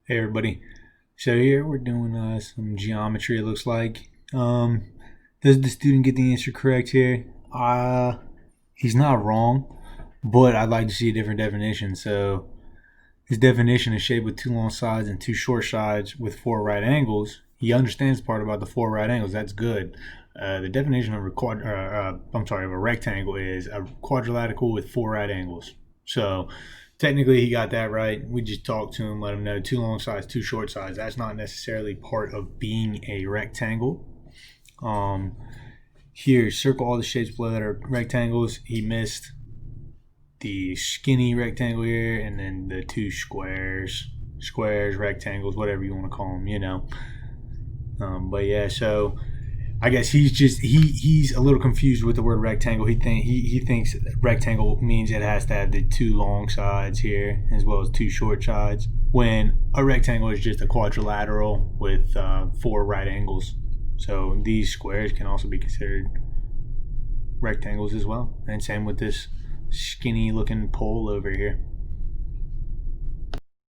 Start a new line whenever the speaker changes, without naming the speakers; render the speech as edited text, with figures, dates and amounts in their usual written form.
Hey everybody. So here we're doing some geometry. It looks like. Does the student get the answer correct here? He's not wrong, but I'd like to see a different definition. So his definition is shape with two long sides and two short sides with four right angles. He understands the part about the four right angles. That's good. The definition of of a rectangle is a quadrilateral with four right angles. So technically, he got that right. We just talked to him, let him know two long sides, two short sides. That's not necessarily part of being a rectangle. Um, Here, circle all the shapes below that are rectangles. He missed the skinny rectangle here, and then the two squares, rectangles, whatever you want to call them. But yeah, so I guess he's a little confused with the word rectangle. He thinks rectangle means it has to have the two long sides here as well as two short sides. When a rectangle is just a quadrilateral with four right angles. So these squares can also be considered rectangles as well. And same with this skinny looking pole over here.